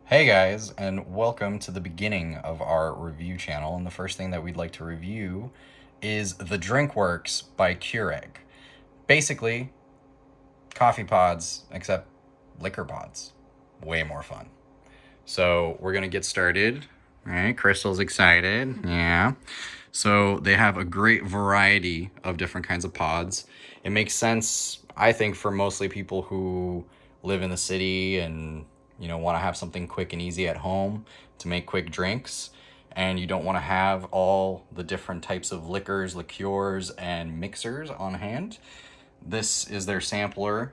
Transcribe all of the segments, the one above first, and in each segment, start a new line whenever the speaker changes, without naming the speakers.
Hey guys, and welcome to the beginning of our review channel. And the first thing that we'd like to review is the Drinkworks by Keurig. Basically, coffee pods, except liquor pods. Way more fun. So we're gonna get started. All right, Crystal's excited. Yeah. So they have a great variety of different kinds of pods. It makes sense, I think, for mostly people who live in the city and want to have something quick and easy at home to make quick drinks, and you don't want to have all the different types of liquors, liqueurs, and mixers on hand. This is their sampler,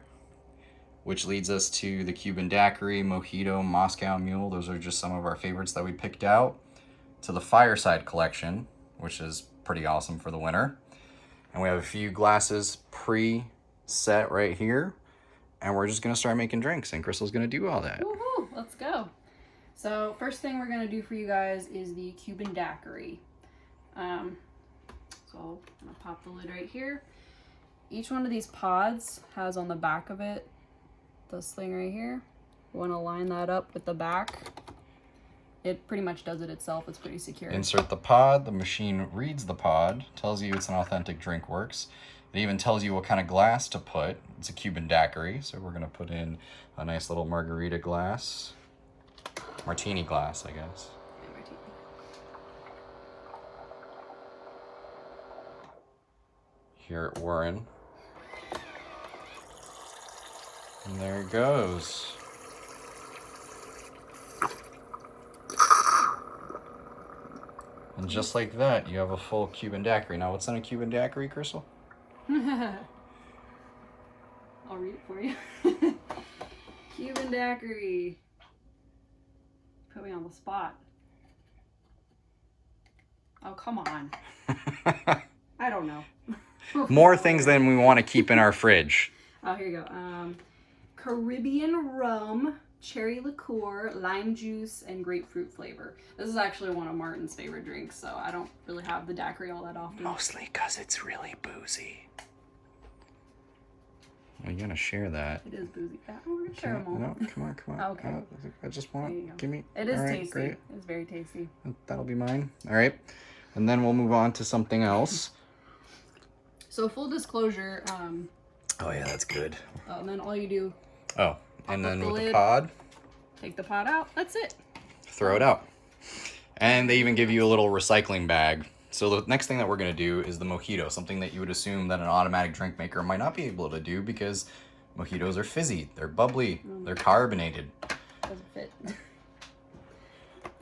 which leads us to the Cuban Daiquiri, Mojito, Moscow Mule. Those are just some of our favorites that we picked out. To the Fireside Collection, which is pretty awesome for the winter. And we have a few glasses pre-set right here. And we're just gonna start making drinks, and Crystal's gonna do all that.
Woohoo! Let's go. So first thing we're gonna do for you guys is the Cuban Daiquiri. So I'm gonna pop the lid right here. Each one of these pods has on the back of it this thing right here. You want to line that up with the back. It pretty much does it itself. It's pretty secure.
Insert the pod. The machine reads the pod, tells you it's an authentic Drinkworks. It even tells you what kind of glass to put. It's a Cuban Daiquiri, so we're gonna put in a nice little margarita glass. Martini glass, I guess.
Yeah, martini.
Here at Warren. And there it goes. And just like that, you have a full Cuban Daiquiri. Now, what's in a Cuban Daiquiri, Crystal?
I'll read it for you. Cuban Daiquiri. Put me on the spot. Oh, come on. I don't know.
More things than we want to keep in our fridge.
Oh, here you go. Caribbean rum, cherry liqueur, lime juice, and grapefruit flavor. This is actually one of Martin's favorite drinks, so I don't really have the daiquiri all that often.
Mostly because it's really boozy. Well, you're gonna share that.
It is boozy. Oh, we're gonna share them all.
No, come on.
Oh, okay.
I just want, give me.
It is
all right,
tasty.
Great.
It's very tasty.
That'll be mine. All right. And then we'll move on to something else.
So full disclosure.
Oh yeah, that's good.
And then all you do.
Oh, and then with
lid,
the pod.
Take the pod out. That's it.
Throw it out. And they even give you a little recycling bag. So the next thing that we're going to do is the mojito, something that you would assume that an automatic drink maker might not be able to do because mojitos are fizzy, they're bubbly, they're carbonated.
Doesn't fit.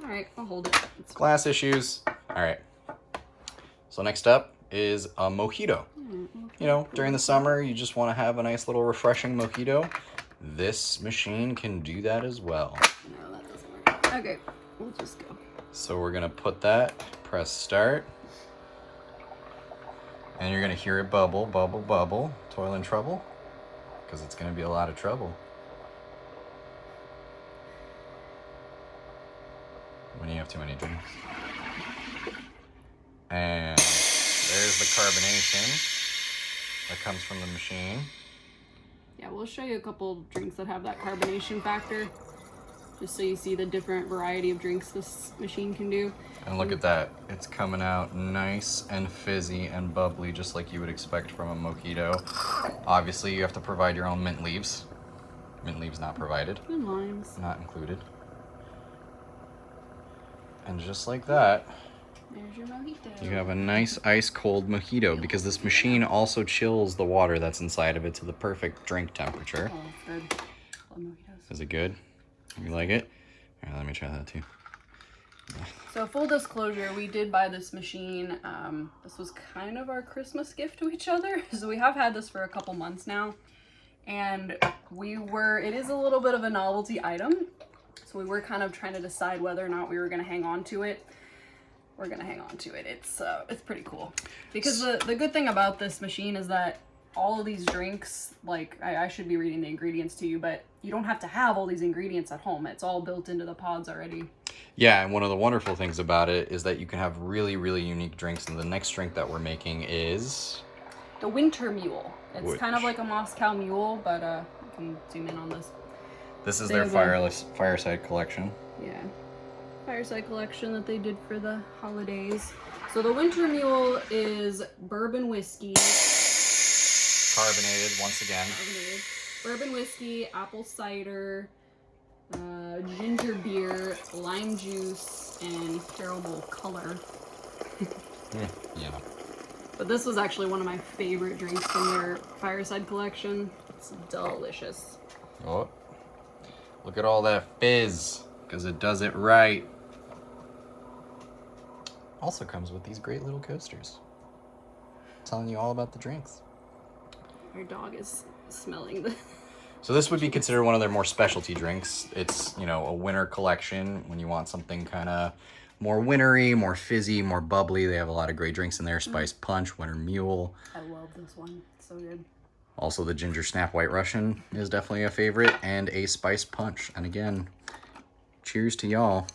All right, I'll hold it.
Glass issues. All right. So next up is a mojito. You know, during the summer, you just want to have a nice little refreshing mojito. This machine can do that as well.
No, that doesn't work. Okay, we'll just go.
So we're going to put that, press start. And you're going to hear it bubble, bubble, bubble. Toil and trouble? Because it's going to be a lot of trouble. When you have too many drinks. And there's the carbonation that comes from the machine.
Yeah, we'll show you a couple drinks that have that carbonation factor, just so you see the different variety of drinks this machine can do.
And look at that. It's coming out nice and fizzy and bubbly, just like you would expect from a mojito. Obviously, you have to provide your own mint leaves. Mint leaves not provided.
And limes.
Not included. And just like that,
There's your mojito.
you have a nice ice cold mojito, because this machine also chills the water that's inside of it to the perfect drink temperature.
Oh, it's good. Love mojitos.
Is it good? You like it? All right, let me try that too.
So full disclosure, we did buy this machine. This was kind of our Christmas gift to each other. So we have had this for a couple months now. And it is a little bit of a novelty item. So we were kind of trying to decide whether or not we were going to hang on to it. We're going to hang on to it. It's pretty cool. Because the good thing about this machine is that all of these drinks, like I should be reading the ingredients to you, but you don't have to have all these ingredients at home. It's all built into the pods already.
Yeah, and one of the wonderful things about it is that you can have really, really unique drinks. And the next drink that we're making is
the Winter Mule. It's kind of like a Moscow Mule, but you can zoom in on this.
This is their Fireside Collection.
Yeah. Fireside collection that they did for the holidays. So the Winter Mule is bourbon whiskey.
Carbonated once again.
Carbonated. Bourbon whiskey, apple cider, ginger beer, lime juice, and caramel color.
Yeah.
But this was actually one of my favorite drinks from their Fireside collection. It's delicious.
Oh, look at all that fizz, because it does it right. Also comes with these great little coasters. Telling you all about the drinks.
Our dog is smelling the...
So this would be considered one of their more specialty drinks. It's, you know, a winter collection when you want something kind of more wintry, more fizzy, more bubbly. They have a lot of great drinks in there. Spice Punch, Winter Mule.
I love this one. It's so good.
Also the Ginger Snap White Russian is definitely a favorite, and a Spice Punch. And again, cheers to y'all.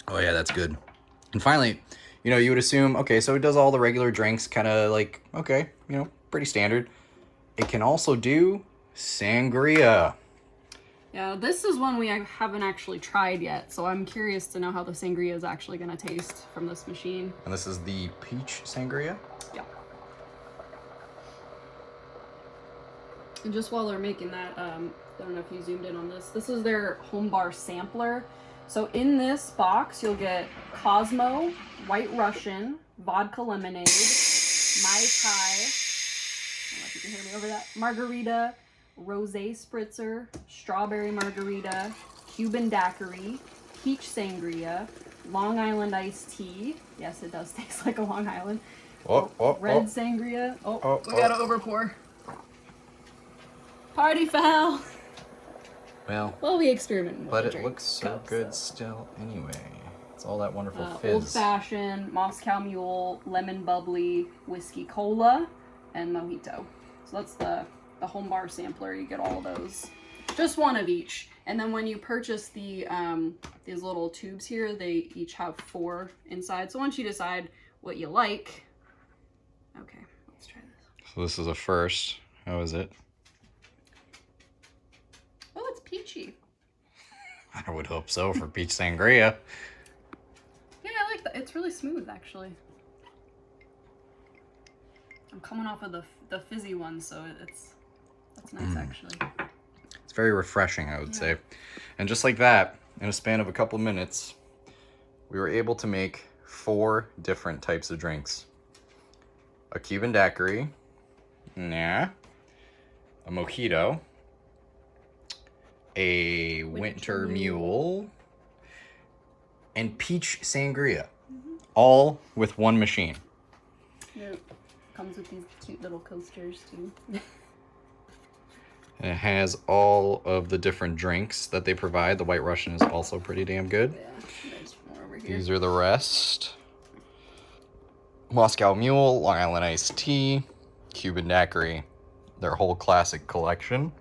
Oh yeah, that's good. And finally, you know, you would assume, okay, so it does all the regular drinks, kind of like, okay, you know, pretty standard. It can also do sangria.
Yeah, this is one we haven't actually tried yet, so I'm curious to know how the sangria is actually going to taste from this machine.
And this is the peach sangria.
Yeah. And just while they're making that, I don't know if you zoomed in on this. This is their home bar sampler. So in this box, you'll get Cosmo, White Russian, vodka lemonade, Mai Tai, I don't know if you can hear me over that, margarita, rosé spritzer, strawberry margarita, Cuban daiquiri, peach sangria, Long Island iced tea. Yes, it does taste like a Long Island. Red sangria. We gotta overpour. Party foul.
Well,
we experiment more.
but it looks so good still anyway. It's all that wonderful fizz.
Old Fashioned, Moscow Mule, Lemon Bubbly, Whiskey Cola, and Mojito. So that's the home bar sampler. You get all of those. Just one of each. And then when you purchase the these little tubes here, they each have 4 inside. So once you decide what you like... Okay, let's try this.
So this is a first. How is it?
Oh, it's peachy.
I would hope so for peach sangria.
Yeah, I like that. It's really smooth, actually. I'm coming off of the fizzy one, so that's nice, actually.
It's very refreshing, I would say. And just like that, in a span of a couple minutes, we were able to make 4 different types of drinks. A Cuban daiquiri. Nah. A mojito. A winter mule. And peach sangria. All with one machine.
It comes with these cute little coasters, too.
And it has all of the different drinks that they provide. The White Russian is also pretty damn good.
Yeah, there's more over here.
These are the rest. Moscow Mule, Long Island iced tea, Cuban daiquiri, their whole classic collection.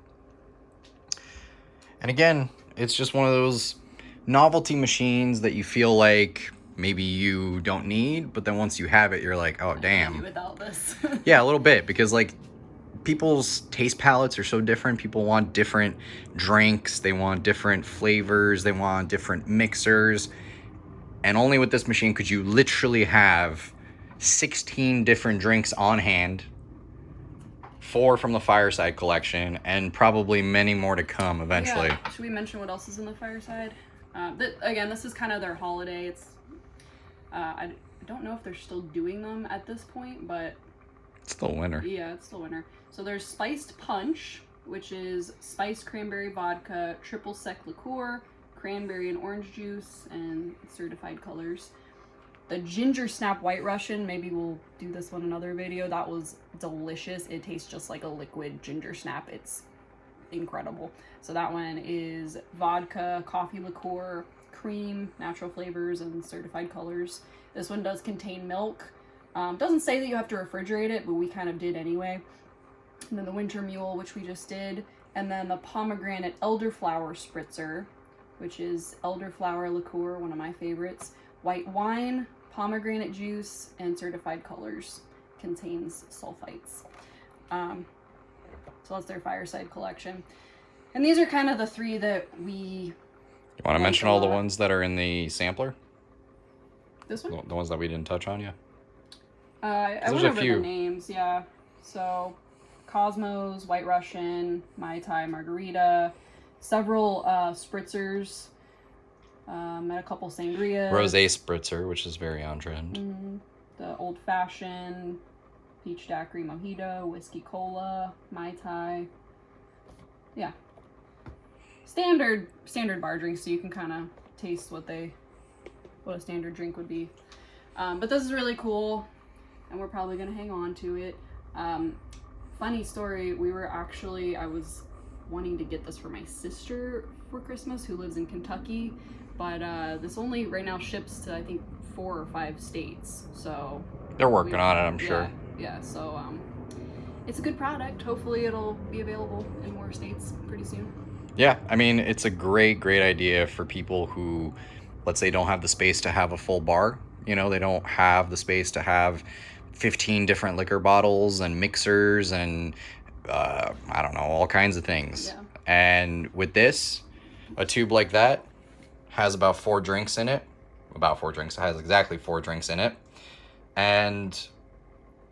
And again, it's just one of those novelty machines that you feel like maybe you don't need, but then once you have it, you're like, oh, damn.
Without this.
Yeah, a little bit, because like people's taste palettes are so different. People want different drinks, they want different flavors, they want different mixers. And only with this machine could you literally have 16 different drinks on hand, 4 from the Fireside collection, and probably many more to come eventually.
Yeah. Should we mention what else is in the Fireside? Again, this is kind of their holiday. It's I don't know if they're still doing them at this point, but
it's still winter.
Yeah, it's still winter. So there's Spiced Punch, which is spiced cranberry vodka, triple sec liqueur, cranberry and orange juice, and certified colors. The Ginger Snap White Russian, maybe we'll do this one another video. That was delicious. It tastes just like a liquid ginger snap. It's incredible. So that one is vodka, coffee liqueur, cream, natural flavors, and certified colors. This one does contain milk. Doesn't say that you have to refrigerate it, but we kind of did anyway. And then the Winter Mule, which we just did. And then the pomegranate elderflower spritzer, which is elderflower liqueur, one of my favorites. White wine, pomegranate juice, and certified colors. Contains sulfites. So that's their Fireside collection. And these are kind of the three that we...
You want to mention all the ones that are in the sampler?
This one?
The ones that we didn't touch on yet?
I went over the names, yeah. So, Cosmos, White Russian, Mai Tai Margarita, several spritzers, and a couple sangrias.
Rosé spritzer, which is very on trend.
The Old Fashioned, Peach Daiquiri Mojito, Whiskey Cola, Mai Tai. Yeah. Standard bar drinks, so you can kind of taste what a standard drink would be. But this is really cool, and we're probably going to hang on to it. Funny story, I was wanting to get this for my sister for Christmas, who lives in Kentucky, but this only right now ships to, I think, 4 or 5 states, so...
They're working on it, I'm sure.
Yeah, so it's a good product. Hopefully it'll be available in more states pretty soon.
Yeah, I mean, it's a great idea for people who, let's say, don't have the space to have a full bar. You know, they don't have the space to have 15 different liquor bottles and mixers and, I don't know, all kinds of things.
Yeah.
And with this, a tube like that has about 4 drinks in it. About 4 drinks. It has exactly 4 drinks in it. And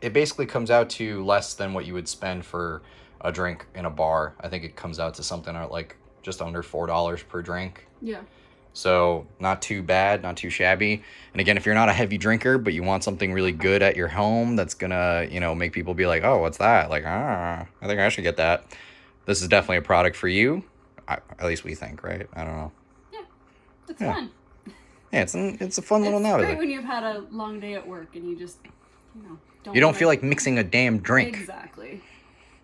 it basically comes out to less than what you would spend for a drink in a bar. I think it comes out to something like just under $4 per drink.
Yeah.
So not too bad, not too shabby. And again, if you're not a heavy drinker, but you want something really good at your home that's gonna, make people be like, oh, what's that? Like, I think I should get that. This is definitely a product for you. At least we think, right? I don't know.
Yeah, it's fun.
Yeah, it's a fun little novelty.
It's great when you've had a long day at work and you just,
don't feel like mixing a damn drink.
Exactly.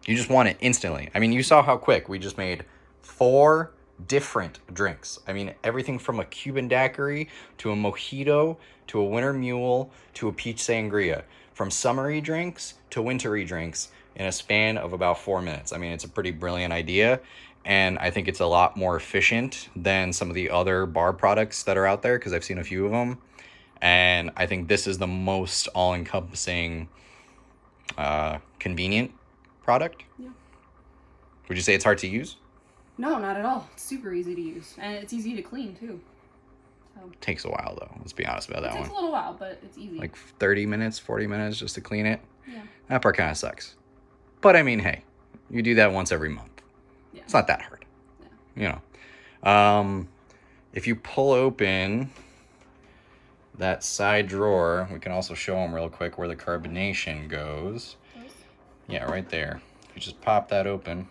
You just want it instantly. I mean, you saw how quick we just made 4 different drinks. I mean, everything from a Cuban daiquiri to a mojito to a winter mule to a peach sangria. From summery drinks to wintry drinks in a span of about 4 minutes. I mean, it's a pretty brilliant idea. And I think it's a lot more efficient than some of the other bar products that are out there, because I've seen a few of them. And I think this is the most all-encompassing, convenient product.
Yeah.
Would you say it's hard to use?
No, not at all. It's super easy to use. And it's easy to clean, too. So.
Takes a while, though. Let's be honest about that one.
It takes a little while, but it's easy.
Like 30 minutes, 40 minutes just to clean it.
Yeah.
That part kind of sucks. But, I mean, hey, you do that once every month.
Yeah.
It's not that hard. Yeah. If you pull open that side drawer, we can also show them real quick where the carbonation goes. Yeah, right there. You just pop that open.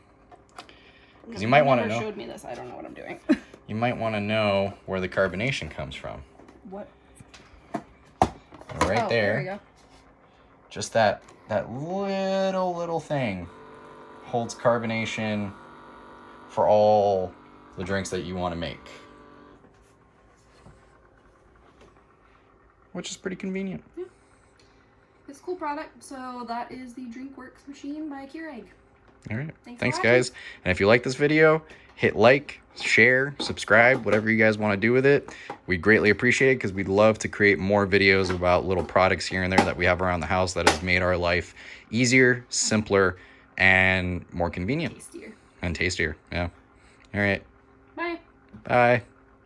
Because you might want to know.
Showed me this. I don't know what I'm doing.
You might want to know where the carbonation comes from.
What?
Right there.
There we go.
Just that little thing holds carbonation for all the drinks that you want to make. Which is pretty convenient.
Yeah. It's a cool product. So that is the Drinkworks machine by Keurig.
All right.
Thanks
guys. And if you like this video, hit like, share, subscribe, whatever you guys want to do with it. We'd greatly appreciate it, because we'd love to create more videos about little products here and there that we have around the house that has made our life easier, simpler, and more convenient.
Tastier.
And tastier. Yeah. All right.
Bye.
Bye.